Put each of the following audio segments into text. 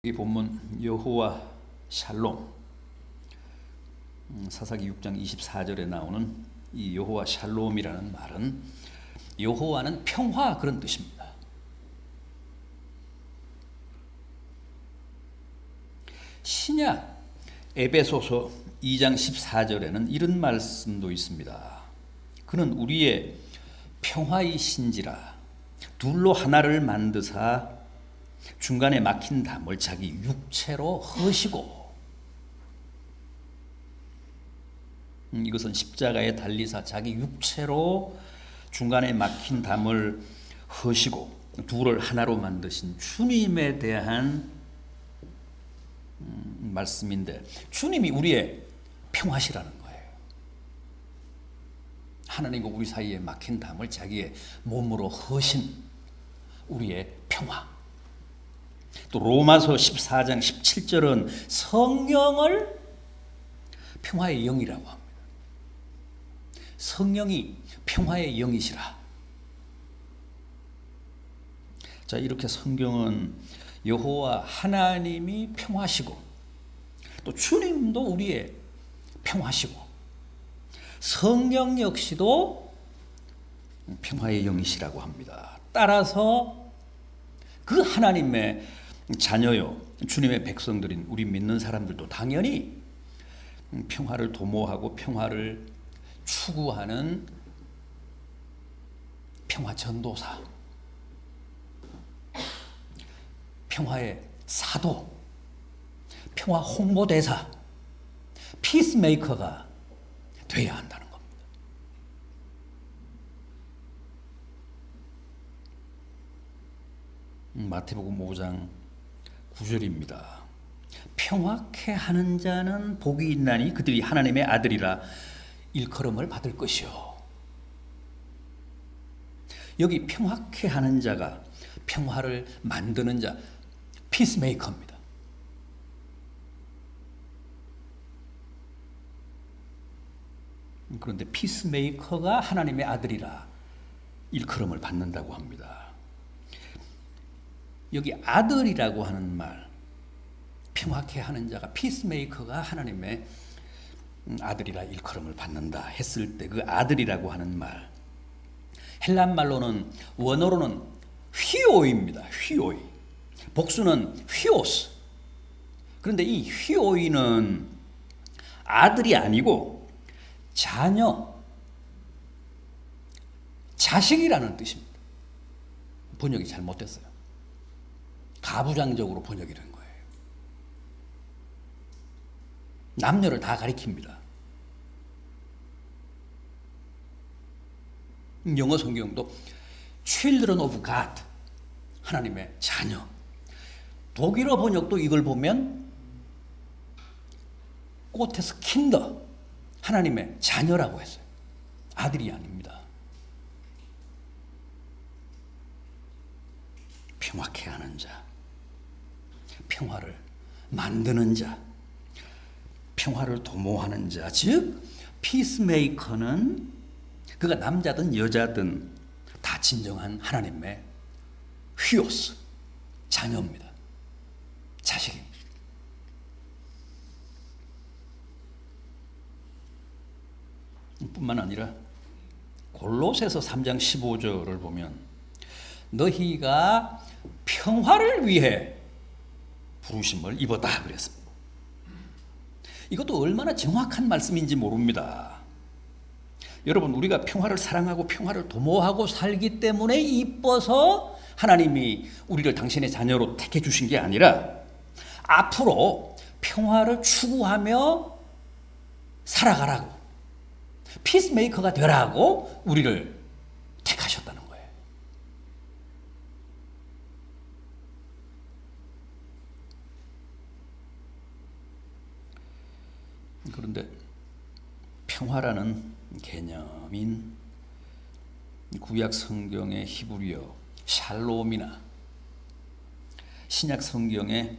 이 본문 여호와 샬롬, 사사기 6장 24절에 나오는 이 여호와 샬롬이라는 말은 여호와는 평화, 그런 뜻입니다. 신약 에베소서 2장 14절에는 이런 말씀도 있습니다. 그는 우리의 평화이신지라 둘로 하나를 만드사 중간에 막힌 담을 자기 육체로 허시고, 이것은 십자가에 달리사 자기 육체로 중간에 막힌 담을 허시고 둘을 하나로 만드신 주님에 대한 말씀인데, 주님이 우리의 평화시라는 거예요. 하나님과 우리 사이에 막힌 담을 자기의 몸으로 허신 우리의 평화. 또 로마서 14장 17절은 성령을 평화의 영이라고 합니다. 성령이 평화의 영이시라. 자, 이렇게 성경은 여호와 하나님이 평화시고 또 주님도 우리의 평화시고 성령 역시도 평화의 영이시라고 합니다. 따라서 그 하나님의 자녀요, 주님의 백성들인 우리 믿는 사람들도 당연히 평화를 도모하고 평화를 추구하는 평화 전도사, 평화의 사도, 평화 홍보대사, 피스메이커가 되어야 한다는 겁니다. 마태복음 5장 9절입니다. 평화케 하는 자는 복이 있나니 그들이 하나님의 아들이라 일컬음을 받을 것이요. 여기 평화케 하는 자가 평화를 만드는 자, 피스메이커입니다. 그런데 피스메이커가 하나님의 아들이라 일컬음을 받는다고 합니다. 여기 아들이라고 하는 말, 평화케 하는 자가, 피스메이커가 하나님의 아들이라 일컬음을 받는다 했을 때 그 아들이라고 하는 말, 헬라 말로는, 원어로는 휘오이입니다. 휘오이. 복수는 휘오스. 그런데 이 휘오이는 아들이 아니고 자녀, 자식이라는 뜻입니다. 번역이 잘못됐어요. 가부장적으로 번역이 된 거예요. 남녀를 다 가리킵니다. 영어 성경도 Children of God, 하나님의 자녀. 독일어 번역도 이걸 보면 고테스 킨더, 하나님의 자녀라고 했어요. 아들이 아닙니다. 평화케 하는 자, 평화를 만드는 자, 평화를 도모하는 자, 즉 피스메이커는 그가 남자든 여자든 다 진정한 하나님의 휘오스, 자녀입니다. 자식입니다. 뿐만 아니라 골로새서 3장 15절을 보면 너희가 평화를 위해 부르심을 입었다 그랬습니다. 이것도 얼마나 정확한 말씀인지 모릅니다. 여러분, 우리가 평화를 사랑하고 평화를 도모하고 살기 때문에 이뻐서 하나님이 우리를 당신의 자녀로 택해 주신 게 아니라 앞으로 평화를 추구하며 살아가라고, 피스메이커가 되라고 우리를 택하셨다는 거예요. 그런데 평화라는 개념인 구약 성경의 히브리어 샬롬이나 신약 성경의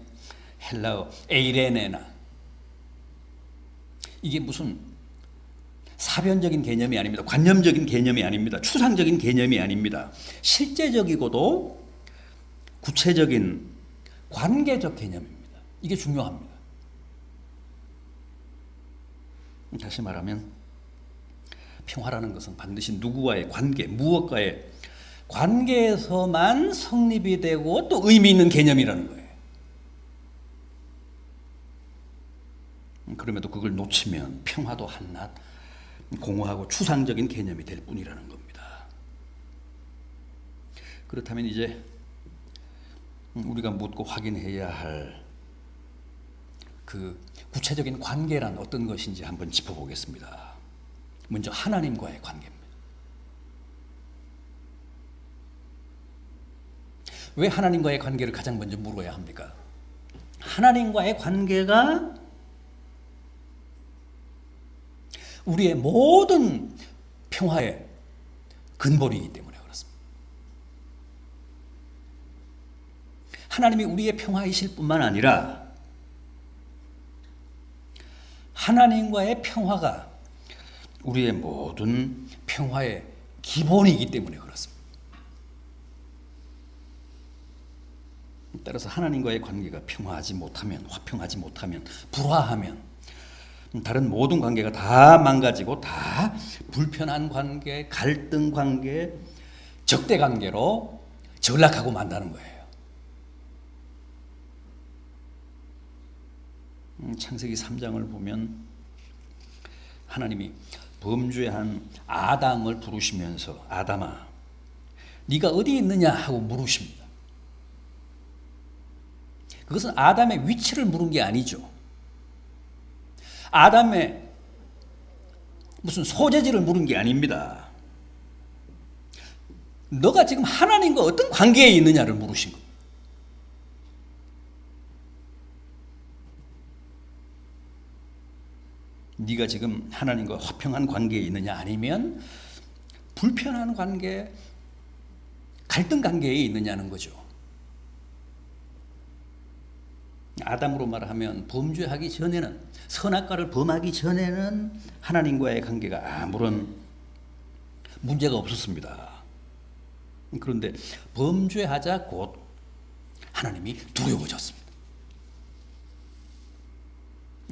헬라어 에이레네나, 이게 무슨 사변적인 개념이 아닙니다. 관념적인 개념이 아닙니다. 추상적인 개념이 아닙니다. 실제적이고도 구체적인 관계적 개념입니다. 이게 중요합니다. 다시 말하면 평화라는 것은 반드시 누구와의 관계, 무엇과의 관계에서만 성립이 되고 또 의미 있는 개념이라는 거예요. 그럼에도 그걸 놓치면 평화도 한낱 공허하고 추상적인 개념이 될 뿐이라는 겁니다. 그렇다면 이제 우리가 묻고 확인해야 할 그 구체적인 관계란 어떤 것인지 한번 짚어보겠습니다. 먼저 하나님과의 관계입니다. 왜 하나님과의 관계를 가장 먼저 물어야 합니까? 하나님과의 관계가 우리의 모든 평화의 근본이기 때문에 그렇습니다. 하나님이 우리의 평화이실 뿐만 아니라 하나님과의 평화가 우리의 모든 평화의 기본이기 때문에 그렇습니다. 따라서 하나님과의 관계가 평화하지 못하면, 화평하지 못하면, 불화하면 다른 모든 관계가 다 망가지고 다 불편한 관계, 갈등 관계, 적대 관계로 전락하고 만다는 거예요. 창세기 3장을 보면 하나님이 범죄한 아담을 부르시면서 아담아, 네가 어디 있느냐 하고 물으십니다. 그것은 아담의 위치를 물은 게 아니죠. 아담의 무슨 소재지를 물은 게 아닙니다. 너가 지금 하나님과 어떤 관계에 있느냐를 물으신 겁니다. 네가 지금 하나님과 화평한 관계에 있느냐 아니면 불편한 관계, 갈등 관계에 있느냐는 거죠. 아담으로 말하면 범죄하기 전에는, 선악과를 범하기 전에는 하나님과의 관계가 아무런 문제가 없었습니다. 그런데 범죄하자 곧 하나님이 두려워졌습니다.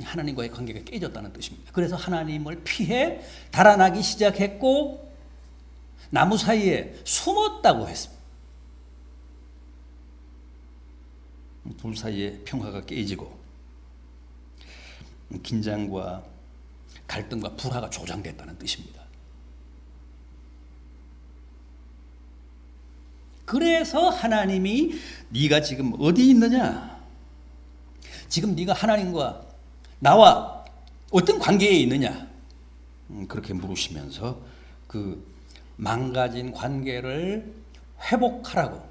하나님과의 관계가 깨졌다는 뜻입니다. 그래서 하나님을 피해 달아나기 시작했고 나무 사이에 숨었다고 했습니다. 둘 사이에 평화가 깨지고 긴장과 갈등과 불화가 조장됐다는 뜻입니다. 그래서 하나님이 네가 지금 어디 있느냐? 지금 네가 하나님과 나와 어떤 관계에 있느냐? 그렇게 물으시면서 그 망가진 관계를 회복하라고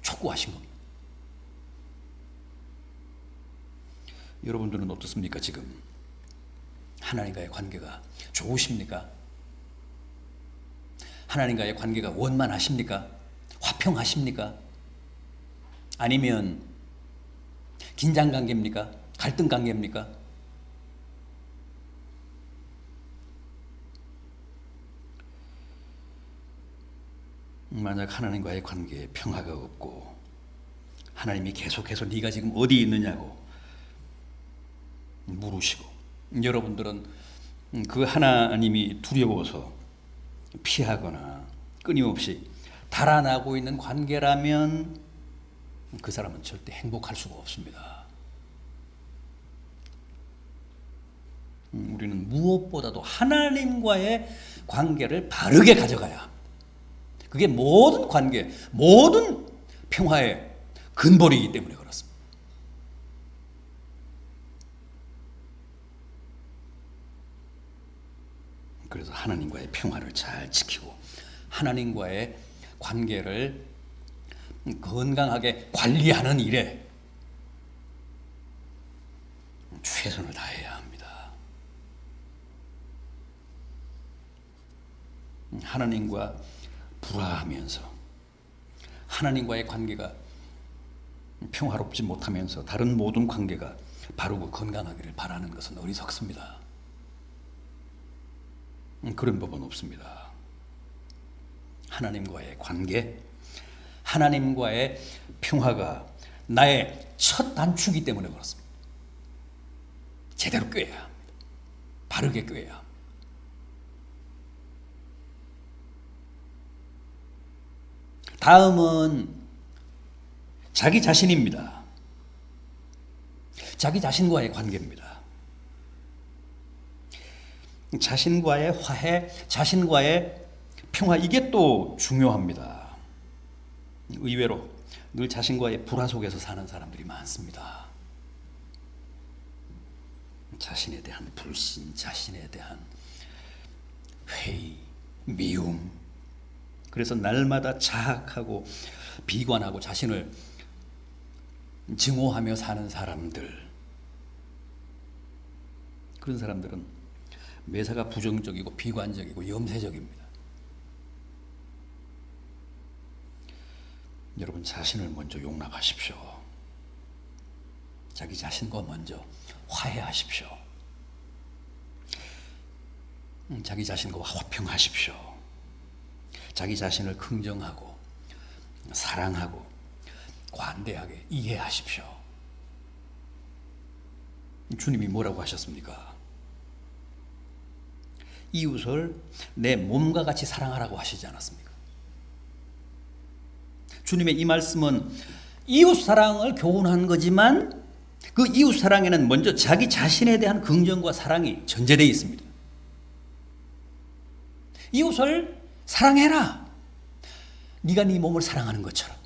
촉구하신 겁니다. 여러분들은 어떻습니까? 지금 하나님과의 관계가 좋으십니까? 하나님과의 관계가 원만하십니까? 화평하십니까? 아니면 긴장 관계입니까? 갈등 관계입니까? 만약 하나님과의 관계에 평화가 없고 하나님이 계속해서 네가 지금 어디 있느냐고 물으시고 여러분들은 그 하나님이 두려워서 피하거나 끊임없이 달아나고 있는 관계라면 그 사람은 절대 행복할 수가 없습니다. 우리는 무엇보다도 하나님과의 관계를 바르게 가져가야 합니다. 그게 모든 관계, 모든 평화의 근본이기 때문에 그렇습니다. 그래서 하나님과의 평화를 잘 지키고 하나님과의 관계를 건강하게 관리하는 일에 최선을 다해야 합니다. 하나님과 불화하면서 하나님과의 관계가 평화롭지 못하면서 다른 모든 관계가 바르고 건강하기를 바라는 것은 어리석습니다. 그런 법은 없습니다. 하나님과의 관계, 하나님과의 평화가 나의 첫 단추기 때문에 그렇습니다. 제대로 꿰야 합니다. 바르게 꿰야 합니다. 다음은 자기 자신입니다. 자기 자신과의 관계입니다. 자신과의 화해, 자신과의 평화, 이게 또 중요합니다. 의외로 늘 자신과의 불화 속에서 사는 사람들이 많습니다. 자신에 대한 불신, 자신에 대한 회의, 미움. 그래서 날마다 자학하고 비관하고 자신을 증오하며 사는 사람들. 그런 사람들은 매사가 부정적이고 비관적이고 염세적입니다. 여러분, 자신을 먼저 용납하십시오. 자기 자신과 먼저 화해하십시오. 자기 자신과 화평하십시오. 자기 자신을 긍정하고 사랑하고 관대하게 이해하십시오. 주님이 뭐라고 하셨습니까? 이웃을 내 몸과 같이 사랑하라고 하시지 않았습니까? 주님의 이 말씀은 이웃 사랑을 교훈한 거지만 그 이웃 사랑에는 먼저 자기 자신에 대한 긍정과 사랑이 전제되어 있습니다. 이웃을 사랑해라. 네가 네 몸을 사랑하는 것처럼,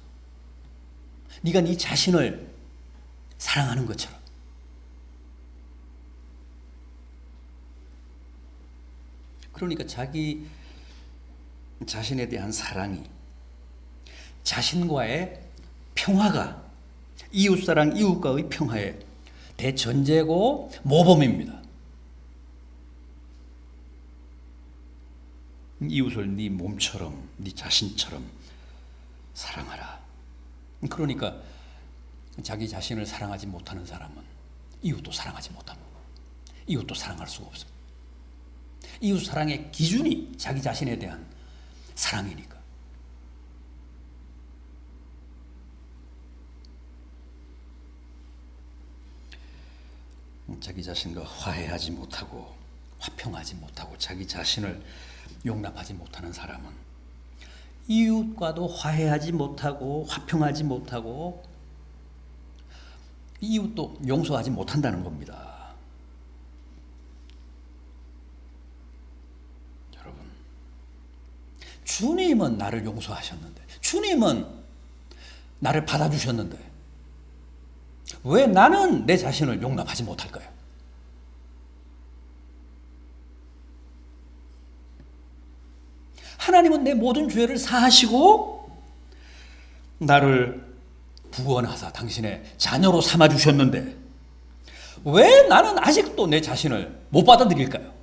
네가 네 자신을 사랑하는 것처럼. 그러니까 자기 자신에 대한 사랑이 자신과의 평화가 이웃사랑, 이웃과의 평화의 대전제고 모범입니다. 이웃을 네 몸처럼, 네 자신처럼 사랑하라. 그러니까 자기 자신을 사랑하지 못하는 사람은 이웃도 사랑하지 못합니다. 이웃도 사랑할 수가 없습니다. 이웃 사랑의 기준이 자기 자신에 대한 사랑이니까. 자기 자신과 화해하지 못하고 화평하지 못하고 자기 자신을 용납하지 못하는 사람은 이웃과도 화해하지 못하고 화평하지 못하고 이웃도 용서하지 못한다는 겁니다. 여러분, 주님은 나를 용서하셨는데, 주님은 나를 받아주셨는데 왜 나는 내 자신을 용납하지 못할까요? 하나님은 내 모든 죄를 사하시고 나를 구원하사 당신의 자녀로 삼아주셨는데 왜 나는 아직도 내 자신을 못 받아들일까요?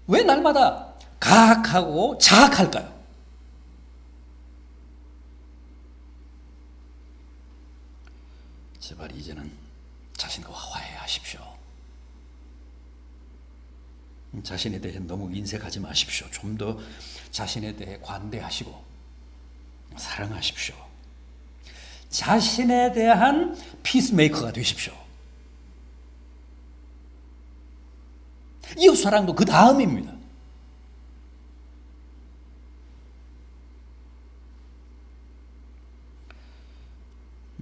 왜 날마다 가학하고 자학할까요? 제발 이제는 자신과 화해하십시오. 자신에 대해 너무 인색하지 마십시오. 좀 더 자신에 대해 관대하시고 사랑하십시오. 자신에 대한 피스메이커가 되십시오. 이웃 사랑도 그 다음입니다.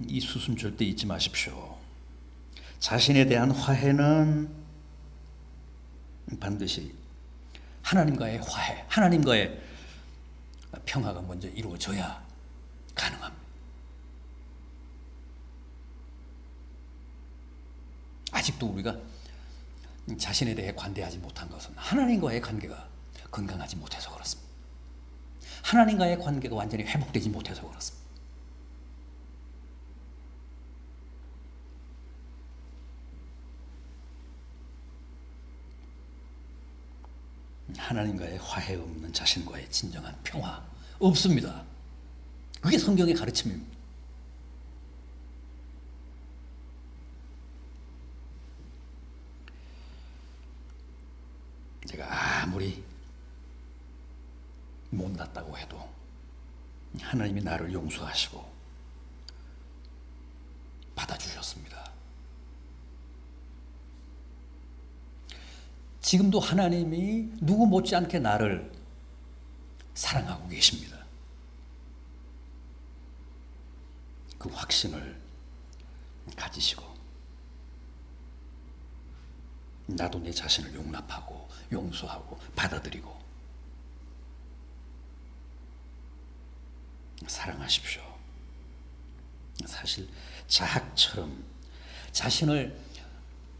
이 수순 절대 잊지 마십시오. 자신에 대한 화해는 반드시 하나님과의 화해, 하나님과의 평화가 먼저 이루어져야 가능합니다. 아직도 우리가 자신에 대해 관대하지 못한 것은 하나님과의 관계가 건강하지 못해서 그렇습니다. 하나님과의 관계가 완전히 회복되지 못해서 그렇습니다. 하나님과의 화해 없는 자신과의 진정한 평화 없습니다. 그게 성경의 가르침입니다. 제가 아무리 못났다고 해도 하나님이 나를 용서하시고 받아주셨습니다. 지금도 하나님이 누구 못지않게 나를 사랑하고 계십니다. 그 확신을 가지시고 나도 내 자신을 용납하고 용서하고 받아들이고 사랑하십시오. 사실 자학처럼 자신을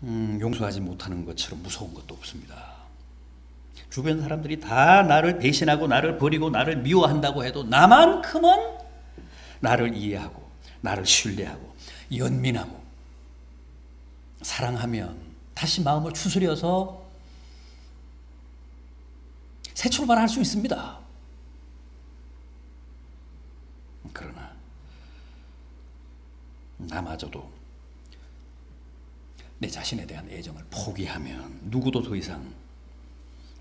용서하지 못하는 것처럼 무서운 것도 없습니다. 주변 사람들이 다 나를 배신하고 나를 버리고 나를 미워한다고 해도 나만큼은 나를 이해하고 나를 신뢰하고 연민하고 사랑하면 다시 마음을 추스려서 새 출발할 수 있습니다. 그러나 나마저도 내 자신에 대한 애정을 포기하면 누구도 더 이상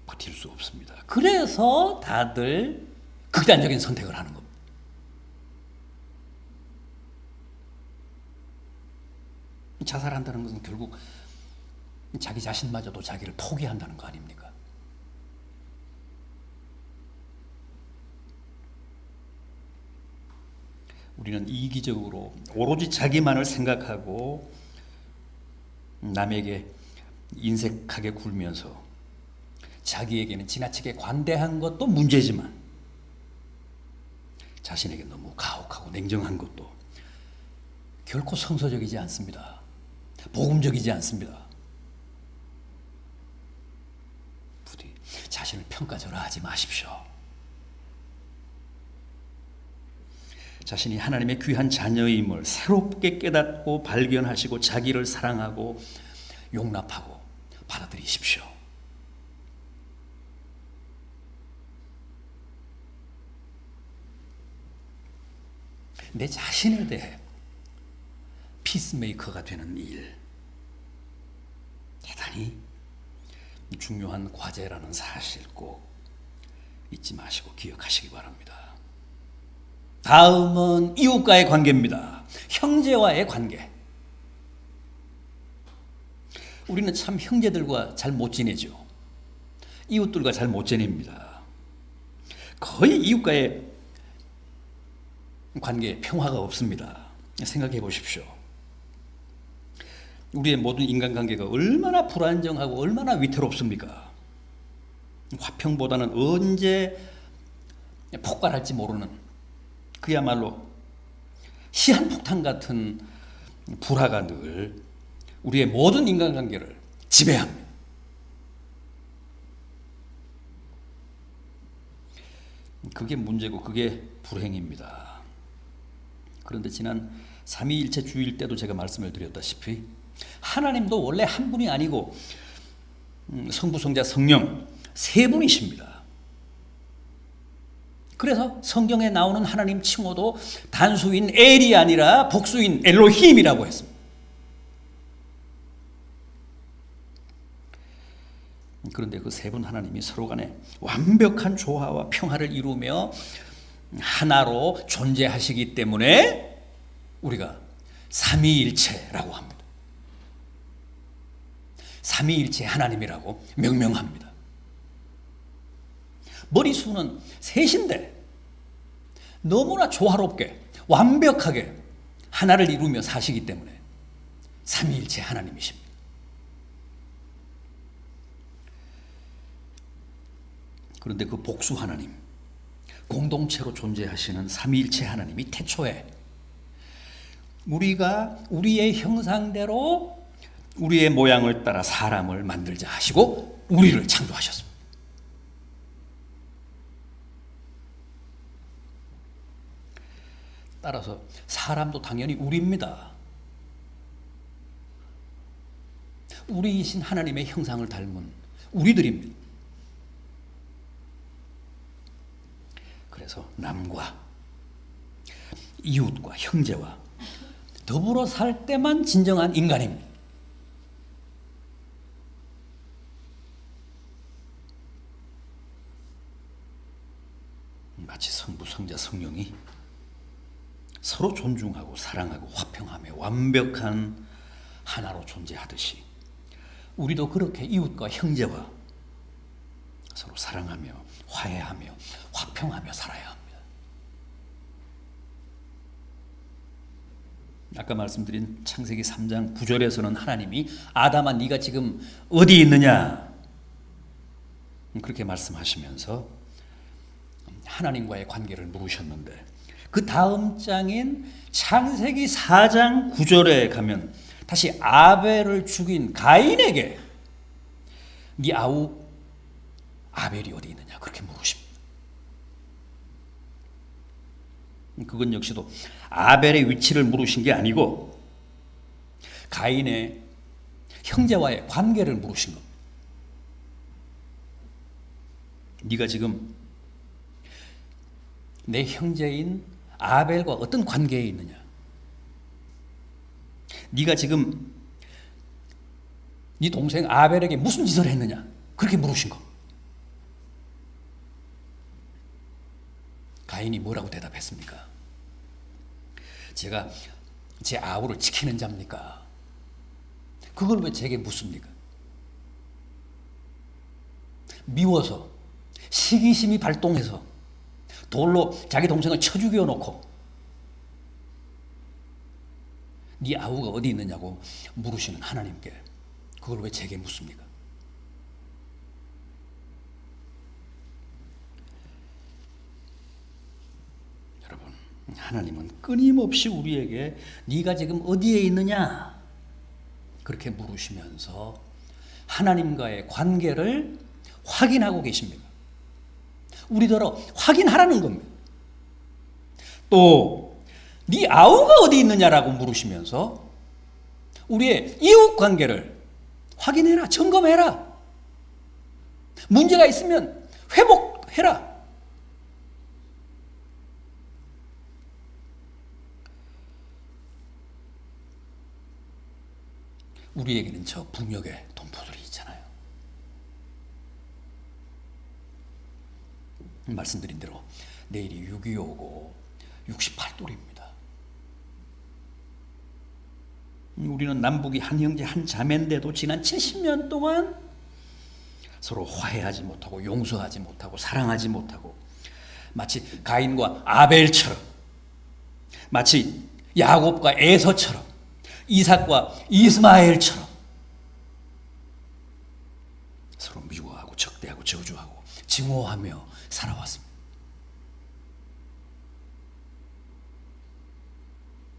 버틸 수 없습니다. 그래서 다들 극단적인 선택을 하는 겁니다. 자살한다는 것은 결국 자기 자신마저도 자기를 포기한다는 거 아닙니까? 우리는 이기적으로 오로지 자기만을 생각하고 남에게 인색하게 굴면서 자기에게는 지나치게 관대한 것도 문제지만 자신에게 너무 가혹하고 냉정한 것도 결코 성서적이지 않습니다. 복음적이지 않습니다. 부디 자신을 평가절하하지 마십시오. 자신이 하나님의 귀한 자녀임을 새롭게 깨닫고 발견하시고 자기를 사랑하고 용납하고 받아들이십시오. 내 자신에 대해 피스메이커가 되는 일, 대단히 중요한 과제라는 사실 꼭 잊지 마시고 기억하시기 바랍니다. 다음은 이웃과의 관계입니다. 형제와의 관계. 우리는 참 형제들과 잘 못 지내죠. 이웃들과 잘 못 지냅니다. 거의 이웃과의 관계에 평화가 없습니다. 생각해 보십시오. 우리의 모든 인간관계가 얼마나 불안정하고 얼마나 위태롭습니까? 화평보다는 언제 폭발할지 모르는 그야말로 시한폭탄 같은 불화가 늘 우리의 모든 인간관계를 지배합니다. 그게 문제고 그게 불행입니다. 그런데 지난 삼위일체 주일 때도 제가 말씀을 드렸다시피 하나님도 원래 한 분이 아니고 성부, 성자, 성령 세 분이십니다. 그래서 성경에 나오는 하나님 칭호도 단수인 엘이 아니라 복수인 엘로힘이라고 했습니다. 그런데 그 세 분 하나님이 서로 간에 완벽한 조화와 평화를 이루며 하나로 존재하시기 때문에 우리가 삼위일체라고 합니다. 삼위일체 하나님이라고 명명합니다. 머리수는 셋인데 너무나 조화롭게 완벽하게 하나를 이루며 사시기 때문에 삼위일체 하나님이십니다. 그런데 그 복수 하나님, 공동체로 존재하시는 삼위일체 하나님이 태초에 우리가 우리의 형상대로 우리의 모양을 따라 사람을 만들자 하시고 우리를 창조하셨습니다. 따라서 사람도 당연히 우리입니다. 우리이신 하나님의 형상을 닮은 우리들입니다. 그래서 남과 이웃과 형제와 더불어 살 때만 진정한 인간입니다. 마치 성부, 성자, 성령이 서로 존중하고 사랑하고 화평하며 완벽한 하나로 존재하듯이 우리도 그렇게 이웃과 형제와 서로 사랑하며 화해하며 화평하며 살아야 합니다. 아까 말씀드린 창세기 3장 9절에서는 하나님이 아담아 네가 지금 어디 있느냐 그렇게 말씀하시면서 하나님과의 관계를 물으셨는데 그 다음 장인 창세기 4장 9절에 가면 다시 아벨을 죽인 가인에게 네 아우 아벨이 어디 있느냐 그렇게 물으십니다. 그건 역시도 아벨의 위치를 물으신 게 아니고 가인의 형제와의 관계를 물으신 겁니다. 네가 지금 내 형제인 아벨과 어떤 관계에 있느냐? 네가 지금 네 동생 아벨에게 무슨 짓을 했느냐? 그렇게 물으신 겁니다. 가인이 뭐라고 대답했습니까? 제가 제 아우를 지키는 자입니까? 그걸 왜 제게 묻습니까? 미워서 시기심이 발동해서 돌로 자기 동생을 쳐 죽여 놓고 네 아우가 어디 있느냐고 물으시는 하나님께 그걸 왜 제게 묻습니까? 여러분, 하나님은 끊임없이 우리에게 네가 지금 어디에 있느냐 그렇게 물으시면서 하나님과의 관계를 확인하고 계십니다. 우리더러 확인하라는 겁니다. 또 네 아우가 어디 있느냐라고 물으시면서 우리의 이웃 관계를 확인해라, 점검해라. 문제가 있으면 회복해라. 우리에게는 저 북녘의 동포들이 있잖아요. 말씀드린 대로 내일이 6.25고 68돌입니다. 우리는 남북이 한 형제 한 자매인데도 지난 70년 동안 서로 화해하지 못하고 용서하지 못하고 사랑하지 못하고 마치 가인과 아벨처럼 마치 야곱과 에서처럼 이삭과 이스마엘처럼 서로 미워하고 적대하고 저주하고 증오하며 살아왔습니다.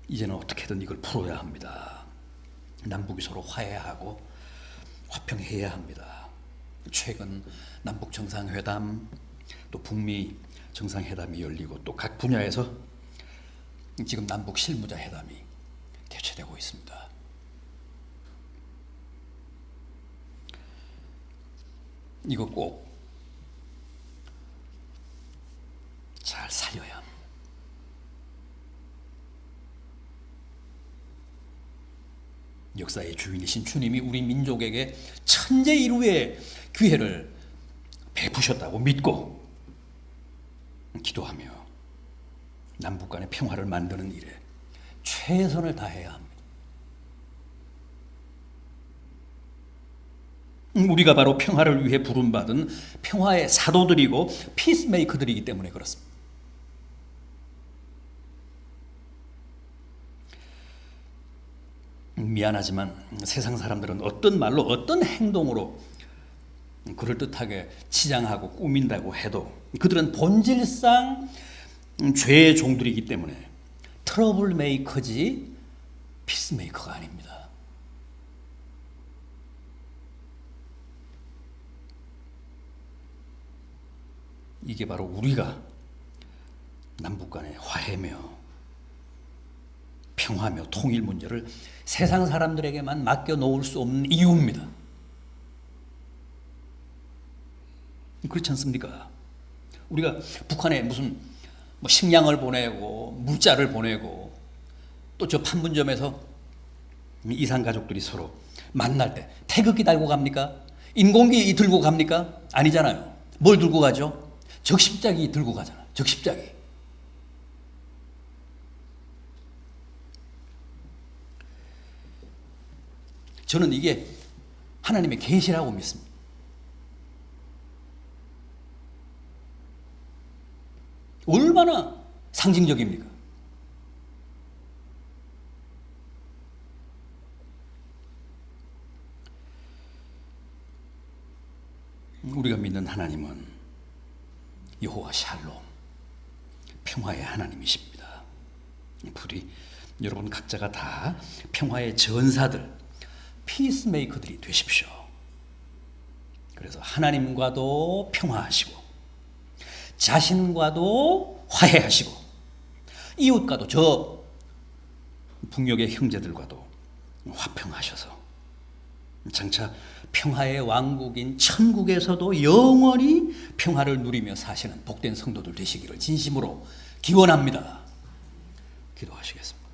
이제는 어떻게든 이걸 풀어야 합니다. 남북이 서로 화해하고 화평해야 합니다. 최근 남북 정상회담 또 북미 정상회담이 열리고 또 각 분야에서 지금 남북 실무자 회담이 개최되고 있습니다. 이거 꼭 잘 살려야 합니다. 역사의 주인이신 주님이 우리 민족에게 천재일우의 기회를 베푸셨다고 믿고 기도하며 남북 간의 평화를 만드는 일에 최선을 다해야 합니다. 우리가 바로 평화를 위해 부름받은 평화의 사도들이고 피스메이커들이기 때문에 그렇습니다. 미안하지만 세상 사람들은 어떤 말로 어떤 행동으로 그럴듯하게 치장하고 꾸민다고 해도 그들은 본질상 죄의 종들이기 때문에 트러블 메이커지 피스메이커가 아닙니다. 이게 바로 우리가 남북 간의 화해며 평화며 통일 문제를 세상 사람들에게만 맡겨놓을 수 없는 이유입니다. 그렇지 않습니까? 우리가 북한에 무슨 식량을 보내고 물자를 보내고 또 저 판문점에서 이산 가족들이 서로 만날 때 태극기 달고 갑니까? 인공기 들고 갑니까? 아니잖아요. 뭘 들고 가죠? 적십자기 들고 가잖아요. 적십자기. 저는 이게 하나님의 계시라고 믿습니다. 얼마나 상징적입니까? 우리가 믿는 하나님은 여호와 샬롬, 평화의 하나님이십니다. 우리 여러분 각자가 다 평화의 전사들, 피스메이커들이 되십시오. 그래서 하나님과도 평화하시고 자신과도 화해하시고 이웃과도 저 북녘의 형제들과도 화평하셔서 장차 평화의 왕국인 천국에서도 영원히 평화를 누리며 사시는 복된 성도들 되시기를 진심으로 기원합니다. 기도하시겠습니다.